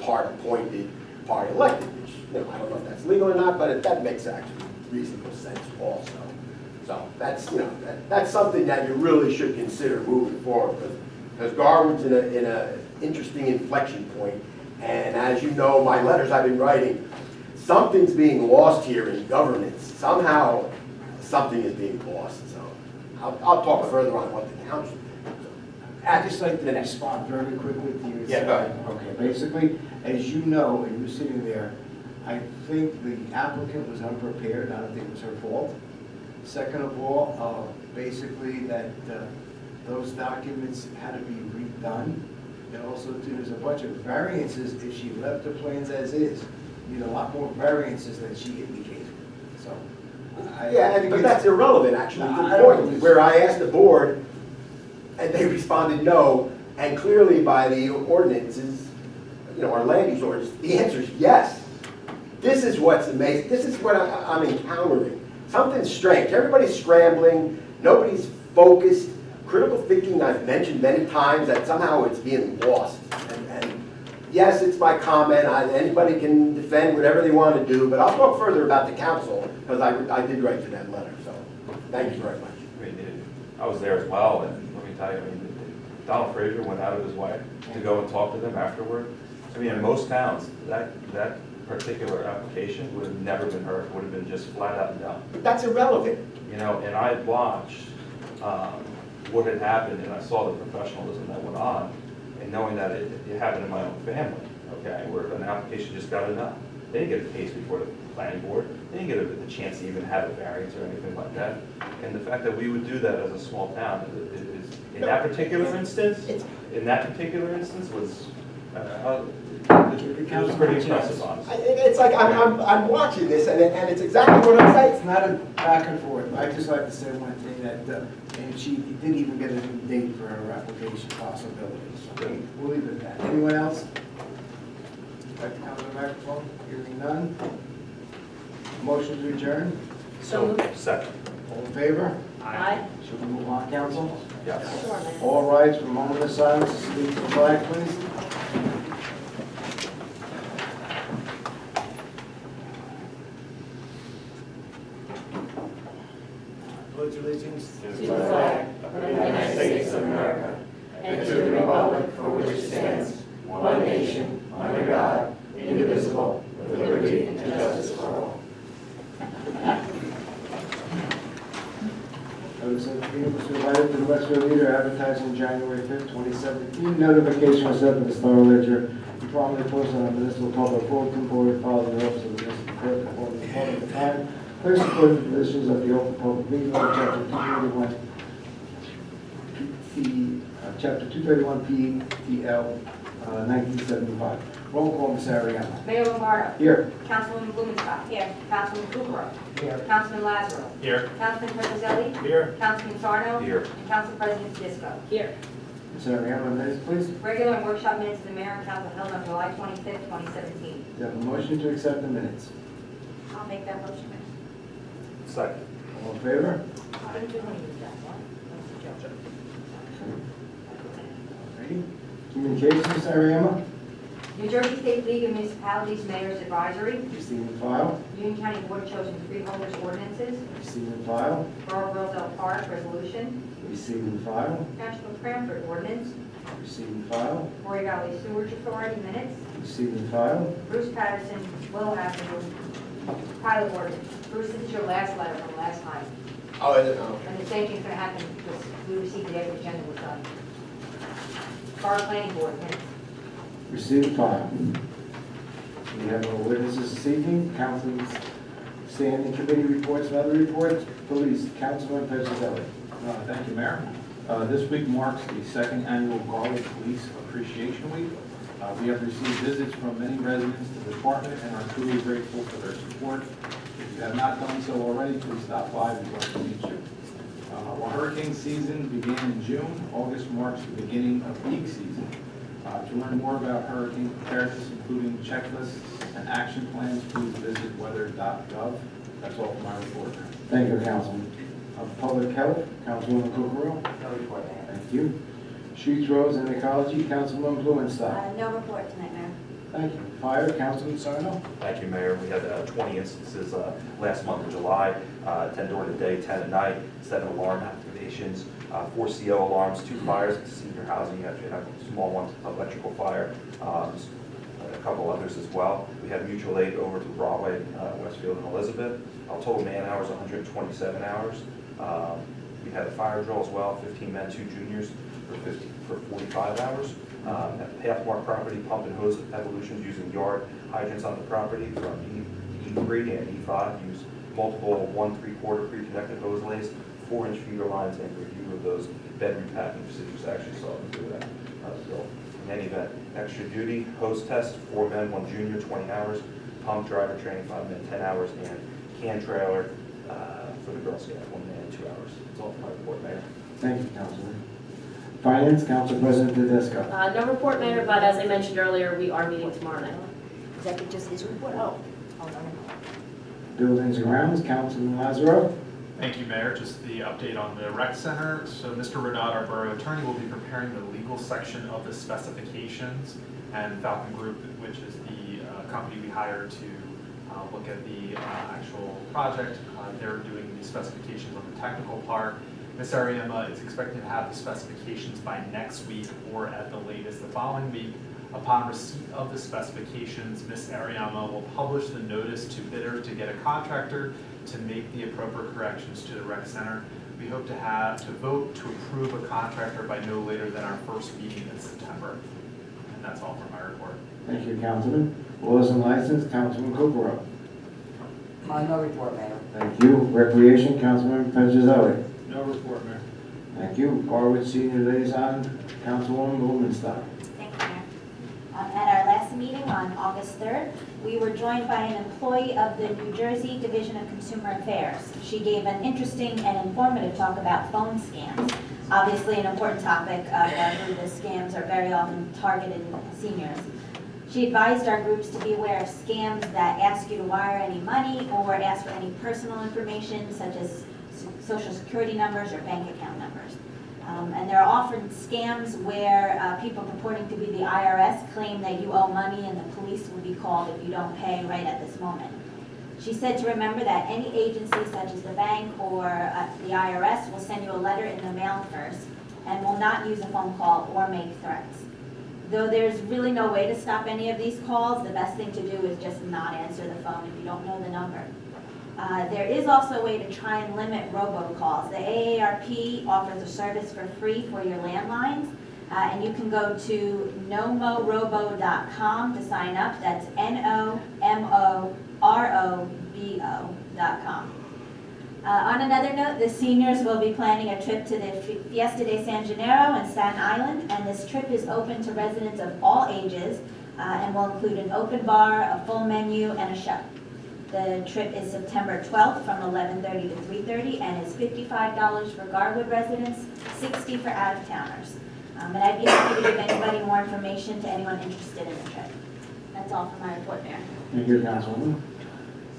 K: part appointed, part elected, which, you know, I don't know if that's legal or not, but that makes actually reasonable sense also. So that's, you know, that's something that you really should consider moving forward, because Garwood's in a interesting inflection point. And as you know, my letters I've been writing, something's being lost here in governance. Somehow, something is being lost, so I'll talk further on what the council did.
A: I'd just like to respond very quickly to you.
K: Yeah, go ahead.
A: Okay, basically, as you know, and you're sitting there, I think the applicant was unprepared, I don't think it was her fault. Second of all, basically that those documents had to be redone. And also, too, there's a bunch of variances if she left the plans as is. You know, a lot more variances than she indicated, so.
K: Yeah, but that's irrelevant, actually, to
A: I
K: the
A: don't-
K: point where I asked the board, and they responded no, and clearly by the ordinances, you know, our land use ordinance, the answer is yes. This is what's amazing, this is what I'm encountering. Something's strange, everybody's scrambling, nobody's focused. Critical thinking, I've mentioned many times that somehow it's being lost. And yes, it's my comment, anybody can defend whatever they want to do, but I'll talk further about the council, because I did write to that letter, so thank you very much.
G: I mean, I was there as well, and let me tell you, I mean, Donald Frazier went out of his way to go and talk to them afterward. I mean, in most towns, that particular application would have never been heard, would have been just flat out done.
K: But that's irrelevant.
G: You know, and I watched what had happened, and I saw the professionalism that went on, and knowing that it happened in my own family, okay, where an application just got enough. They didn't get a case before the planning board, they didn't get a chance to even have a variance or anything like that. And the fact that we would do that as a small town is in that particular instance, was, it was pretty impressive, honestly.
K: It's like I'm watching this, and it's exactly what I'm saying.
A: It's not a back and forth. I'd just like to say one thing, that, and she didn't even get a new date for her application possibilities. So we'll leave it at that. Anyone else? Like to come to the microphone? Hearing none. Motion to adjourn?
H: So moved.
G: Second,
A: All in favor?
H: Aye.
A: Should we move on, council?
G: yes.
H: Sure, man.
A: All rise for a moment of silence to salute the flag, please. Pledge allegiance
H: To the flag of the United States of America and to the republic for which it stands, one nation, under God, indivisible, with liberty and justice for all.
A: Notice of the was provided to the Westfield Leader advertising January 5th, 2017. Notification was sent to the Star Ledger and promptly posted on the municipal public bulletin board following the office of the municipal clerk according to the public time. Placed according to the provisions of the Open Public Meeting Law, Chapter 231, Chapter 231 PTL, 1975. Roll call, Ms. Ariano.
B: Mayor Lombardo.
A: Here.
B: Councilwoman Blumenstock. Here. Councilman Kukrow.
A: Here.
B: Councilman Lazaro.
F: Here.
B: Councilman Petrozelli.
F: Here.
B: Councilman Sarno.
G: Here.
B: And Council President Disco.
H: Here.
A: Ms. Ariano, minutes, please.
B: Regular and workshop minutes of the mayor and council held on July 25th, 2017.
A: You have a motion to accept the minutes.
B: I'll make that motion.
G: Second,
A: All in favor?
B: I didn't do any of that one. That's a joke.
A: Alrighty. Communications, Ms. Ariano.
B: New Jersey State League of Municipalities Mayors Advisory.
A: Receive and file.
B: Union County Board of Chosen Freeholders Ordinances.
A: Receive and file.
B: Borough of Roselle Park Resolution.
A: Receive and file.
B: National Cranford Ordinance.
A: Receive and file.
B: Horry Valley Sewerage Authority Minutes.
A: Receive and file.
B: Bruce Patterson, Willow Avenue, pilot ordinance. Bruce, this is your last letter from last time.
K: Oh, is it? Okay.
B: And the same thing's gonna happen because we received it after the agenda was done. Borough Planning Board minutes.
A: Receive and file. We have no witnesses this evening. Council's standing committee reports and other reports. Police, Councilman Petrozelli.
E: Thank you, Mayor. This week marks the second annual Garwood Police Appreciation Week. We have received visits from many residents to the department and are truly grateful for their support. If you have not done so already, please stop by. We'd love to meet you. While hurricane season began in June, August marks the beginning of peak season. To learn more about hurricane preparedness, including checklists and action plans, please visit weather.gov. That's all for my report.
A: Thank you, Councilman. Public Health, Councilwoman Kukrow.
C: No report, Mayor.
A: Thank you. Streets, Roads, and Ecology, Councilman Blumenstock.
D: No report tonight, Mayor.
A: Thank you. Fire, Councilman Sarno?
G: Thank you, Mayor. We had 20 instances last month in July, 10 during the day, 10 at night, 7 alarm activations, 4 CO alarms, 2 fires at senior housing. You actually have a small one, electrical fire, a couple others as well. We had mutual aid over to Broadway, Westfield, and Elizabeth. Our total man hours, 127 hours. We had a fire drill as well, 15 men, 2 juniors for 45 hours. At the Pathmark property, pump and hose evolutions using yard hydrants on the property from E3 and E5. Use multiple 1 3/4 pre-connected hose lays, 4-inch feeder lines, and review of those bed repacking procedures. I actually saw them do that drill. In any event, extra duty, hose test, 4 men, 1 junior, 20 hours. Pump driver training, 5 men, 10 hours. And can trailer for the Girl Scout, 1 man, 2 hours. That's all for my report, Mayor.
A: Thank you, Councilman. Finance, Council President Tedesco.
H: No report, Mayor, but as I mentioned earlier, we are meeting tomorrow night.
C: Is that just his report? Oh, no.
A: Buildings and Grounds, Councilman Lazaro.
F: Thank you, Mayor. Just the update on the rec center. So Mr. Renaud, our borough attorney, will be preparing the legal section of the specifications, and Falcon Group, which is the company we hired to look at the actual project, they're doing the specifications on the technical part. Ms. Ariema is expected to have the specifications by next week or at the latest the following week. Upon receipt of the specifications, Ms. Ariema will publish the notice to bidder to get a contractor to make the appropriate corrections to the rec center. We hope to vote to approve a contractor by no later than our first meeting in September. And that's all for my report.
A: Thank you, Councilman. Laws and License, Councilman Kukrow.
C: No report, Mayor.
A: Thank you. Recreation, Councilman Pedroselli.
E: No report, Mayor.
A: Thank you. Garwood Senior Liaison, Councilwoman Blumenstock.
D: Thank you, Mayor. At our last meeting on August 3rd, we were joined by an employee of the New Jersey Division of Consumer Affairs. She gave an interesting and informative talk about phone scams. Obviously an important topic where the scams are very often targeted at seniors. She advised our groups to be aware of scams that ask you to wire any money or ask for any personal information such as social security numbers or bank account numbers. And there are often scams where people purporting to be the IRS claim that you owe money and the police will be called if you don't pay right at this moment. She said to remember that any agency such as the bank or the IRS will send you a letter in the mail first and will not use a phone call or make threats. Though there's really no way to stop any of these calls, the best thing to do is just not answer the phone if you don't know the number. There is also a way to try and limit robocalls. The AARP offers a service for free for your landlines, and you can go to nomorobo.com to sign up. That's nomorobo.com. On another note, the seniors will be planning a trip to the Fiesta de San Gennaro in Staten Island, and this trip is open to residents of all ages and will include an open bar, a full menu, and a show. The trip is September 12th from 11:30 to 3:30 and is $55 for Garwood residents, $60 for out-of-towners. And I'd be happy to give anybody more information to anyone interested in the trip. That's all for my report, Mayor.
A: Thank you, Councilwoman.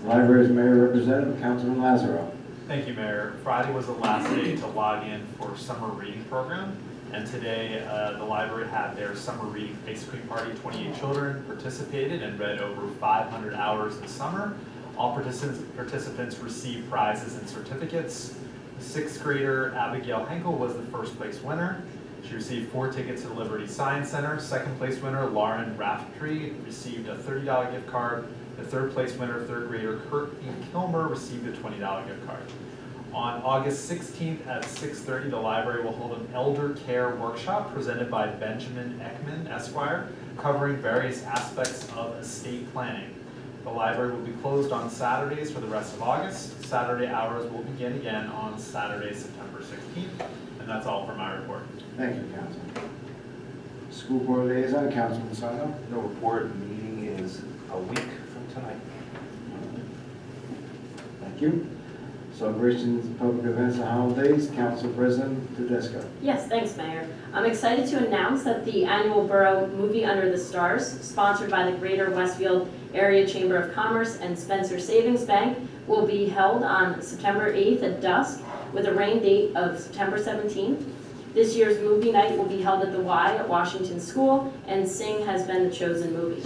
A: Library's Mayor Representative, Councilman Lazaro.
F: Thank you, Mayor. Friday was the last day to log in for summer reading program, and today the library had their summer reading ice cream party. 28 children participated and read over 500 hours in summer. All participants received prizes and certificates. The 6th grader Abigail Henkel was the first place winner. She received 4 tickets to the Liberty Science Center. 2nd place winner Lauren Raftree received a $30 gift card. The 3rd place winner, 3rd grader Kurt E. Kilmer, received a $20 gift card. On August 16th at 6:30, the library will hold an elder care workshop presented by Benjamin Ekman, Esquire, covering various aspects of estate planning. The library will be closed on Saturdays for the rest of August. Saturday hours will begin again on Saturday, September 16th. And that's all for my report.
A: Thank you, Councilman. School Board Liaison, Councilman Sarno.
G: No report. Meeting is a week from tonight.
A: Thank you. Celebrations, public events, and holidays, Council President Tedesco.
H: Yes, thanks, Mayor. I'm excited to announce that the annual Borough Movie Under the Stars, sponsored by the Greater Westfield Area Chamber of Commerce and Spencer Savings Bank, will be held on September 8th at dusk with a rain date of September 17th. This year's movie night will be held at the Y at Washington School, and Sing has been the chosen movie.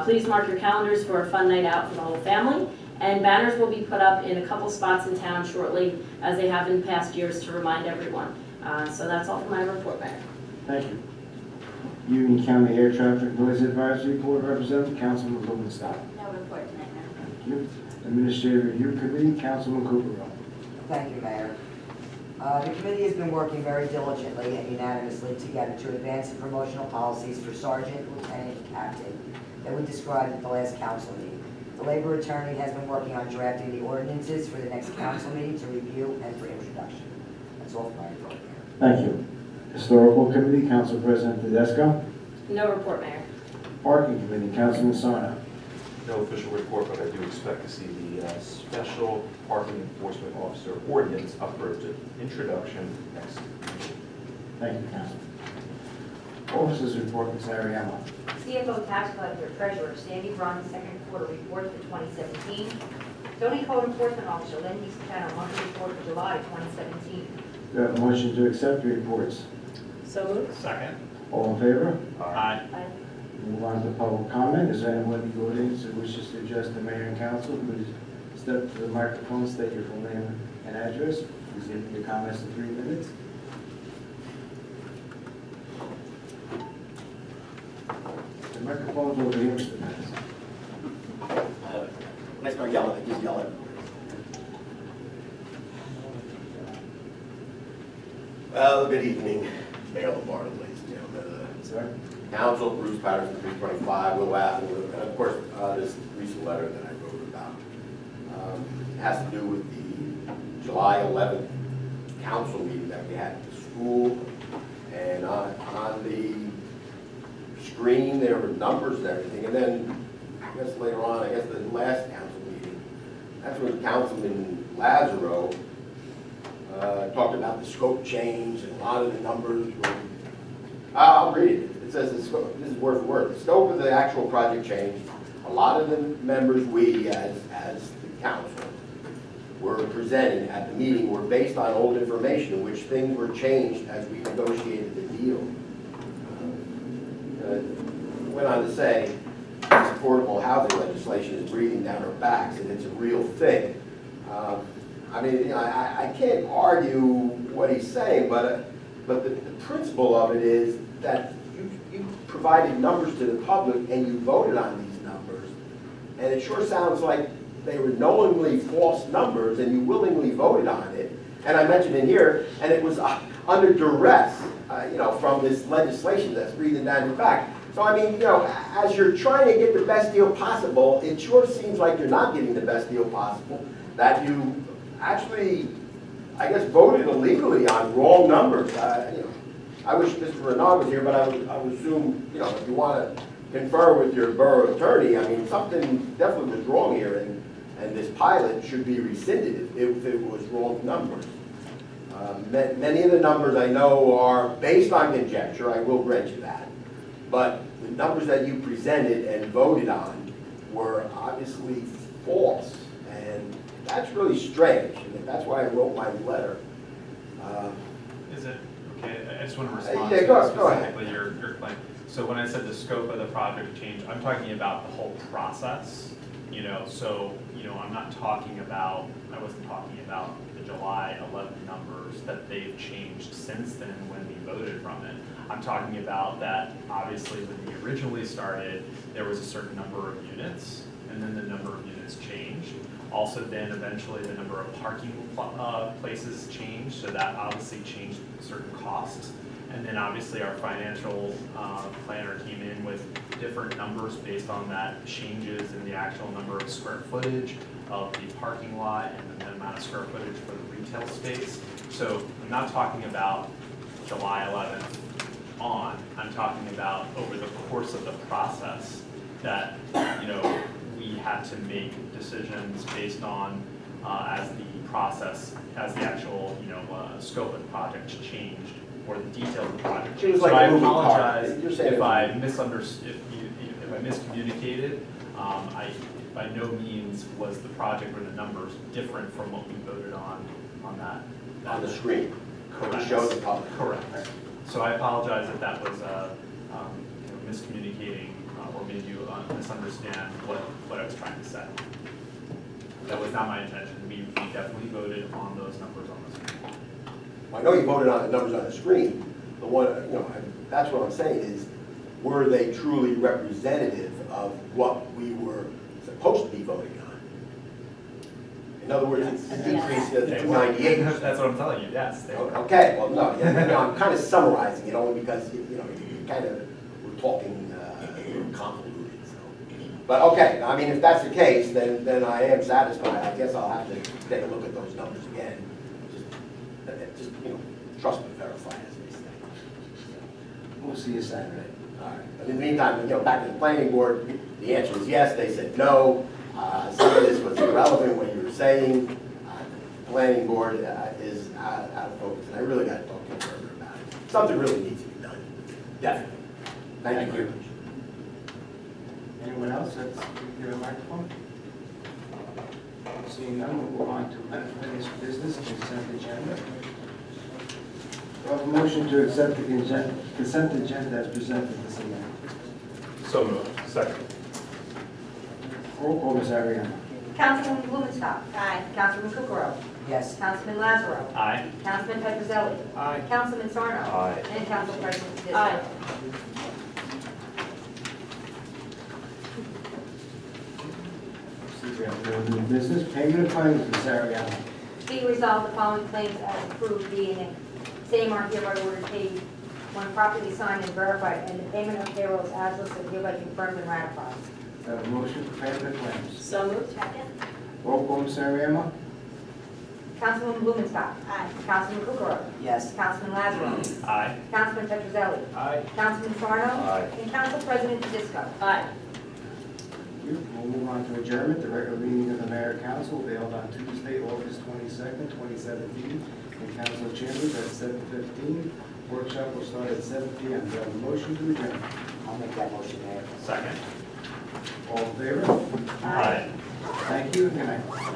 H: Please mark your calendars for a fun night out for the whole family. And banners will be put up in a couple spots in town shortly, as they have in past years, to remind everyone. So that's all for my report, Mayor.
A: Thank you. Union County Air Traffic Noise Advisory Board Representative, Councilman Blumenstock.
D: No report tonight, Mayor.
A: Thank you. Administrative Review Committee, Councilman Cooperall.
C: Thank you, Mayor. The committee has been working very diligently and unanimously together to advance the promotional policies for sergeant, lieutenant, and captain that we described at the last council meeting. The labor attorney has been working on drafting the ordinances for the next council meeting to review and for introduction. That's all for my report, Mayor.
A: Thank you. Historical Committee, Council President Tedesco.
H: No report, Mayor.
A: Parking Committee, Councilman Sarno.
G: No official report, but I do expect to see the special parking enforcement officer ordinance up for its introduction next meeting.
A: Thank you, Councilman. Officers report, Ms. Ariamo.
B: CFO Tax Collector Treasurer Sandy Braun, second quarter report for 2017. Zoning Code Enforcement Officer Lynn Eastchannel, monthly report for July 2017.
A: Do you have a motion to accept the reports?
H: So moved.
F: Second.
A: All in favor?
F: Aye.
A: Move on to public comment. Is there anyone in the audience who wishes to address the mayor and council? Please step to the microphone, state your full name and address. Please give your comments in 3 minutes. The microphone's over here, Mr. Madison.
K: When I start yelling, I just yell at them. Well, good evening, Mayor Lombardo, ladies and gentlemen.
A: Sir?
K: Council, Bruce Patterson, 325, Will Avenue, and of course, this recent letter that I wrote about. It has to do with the July 11th council meeting that we had at the school. And on the screen, there were numbers and everything. And then, I guess later on, I guess the last council meeting, that's when Councilman Lazaro talked about the scope change, and a lot of the numbers were, I'll read it. It says, this is word for word, the scope of the actual project changed. A lot of the members, we as the council, were presenting at the meeting were based on old information in which things were changed as we negotiated the deal. Went on to say, this affordable housing legislation is breathing down our backs, and it's a real thing. I mean, you know, I can't argue what he's saying, but the principle of it is that you provided numbers to the public and you voted on these numbers, and it sure sounds like they were knowingly false numbers, and you willingly voted on it. And I mentioned in here, and it was under duress, you know, from this legislation that's breathing down your back. So I mean, you know, as you're trying to get the best deal possible, it sure seems like you're not getting the best deal possible. That you actually, I guess, voted illegally on wrong numbers. You know, I wish Mr. Renaud was here, but I would assume, you know, if you want to confer with your borough attorney, I mean, something definitely was wrong here, and this pilot should be rescinded if it was wrong numbers. Many of the numbers I know are based on conjecture, I will grant you that, but the numbers that you presented and voted on were obviously false, and that's really strange, and that's why I wrote my letter.
F: Is it, okay, I just want to respond
K: Yeah,
F: to
K: go ahead.
F: specifically your claim. So when I said the scope of the project changed, I'm talking about the whole process, you know, so, you know, I'm not talking about, I wasn't talking about the July 11 numbers that they've changed since then when we voted from it. I'm talking about that, obviously, when we originally started, there was a certain number of units, and then the number of units changed. Also then eventually the number of parking places changed, so that obviously changed certain costs. And then obviously our financial planner came in with different numbers based on that changes in the actual number of square footage of the parking lot and the amount of square footage for the retail space. So I'm not talking about July 11th on, I'm talking about over the course of the process that, you know, we had to make decisions based on as the process, as the actual, you know, scope of the project changed, or the details of the project
K: It was
F: changed.
K: like
F: So I
K: a moving car.
F: apologize
K: You're saying
F: if I misunderstood, if I miscommunicated. I by no means was the project or the numbers different from what we voted on that.
K: On the screen.
F: Correct.
K: To show the public.
F: Correct. So I apologize if that was you know, miscommunicating or made you misunderstand what I was trying to say. That was not my intention. We definitely voted on those numbers on the screen.
K: I know you voted on the numbers on the screen, the one, that's what I'm saying is, were they truly representative of what we were supposed to be voting on? In other words, it's
H: Yes.
K: decreased to 98.
F: That's what I'm telling you, yes. They were.
K: Okay, well, no, I'm kind of summarizing it only because, you kind of, we're talking convoluted, so. But okay, I mean, if that's the case, then I am satisfied. I guess I'll have to take a look at those numbers again. Just trust but verify, as they say.
A: We'll see you Saturday.
K: All right. But in the meantime, back to the planning board, the answer is yes, they said no. Some of this was irrelevant, what you were saying. The planning board is out of focus, and I really got to talk to them further about it. Something really needs to be done, definitely. Thank you very much.
A: Anyone else that's, give a microphone? Seeing none, we'll move on to unfinished business, consent agenda. We have a motion to accept the consent agenda as presented this evening.
G: So moved. Second.
A: Roll call, Ms. Ariano.
B: Councilwoman Blumenstock. Aye. Councilman Kukrow.
C: Yes.
B: Councilman Lazaro.
F: Aye.
B: Councilman Petrozelli.
E: Aye.
B: Councilman Sarno.
G: Aye.
B: And Council President Tedesco.
H: Aye.
A: See, we have no new business. Payment of claims, Ms. Ariano.
B: Be resolved, the following claims as approved being the same are hereby ordered paid when properly signed and verified, and the payment of payrolls as listed hereby confirmed and ratified.
A: We have a motion for payment of claims.
H: So moved. Second.
A: Roll call, Ms. Ariano.
B: Councilwoman Blumenstock. Aye. Councilman Kukrow.
C: Yes.
B: Councilman Lazaro.
F: Aye.
B: Councilman Petrozelli.
E: Aye.
B: Councilman Sarno.
G: Aye.
B: And Council President Tedesco.
H: Aye.
A: We'll move on to adjournment. The regular meeting of the mayor and council will be held on Tuesday, August 22nd, 2017, in council chambers at 7:15. Workshop will start at 7 p.m. Do I have a motion to adjourn?
C: I'll make that motion, Mayor.
F: Second.
A: All in favor?
F: Aye.
A: Thank you, and good night.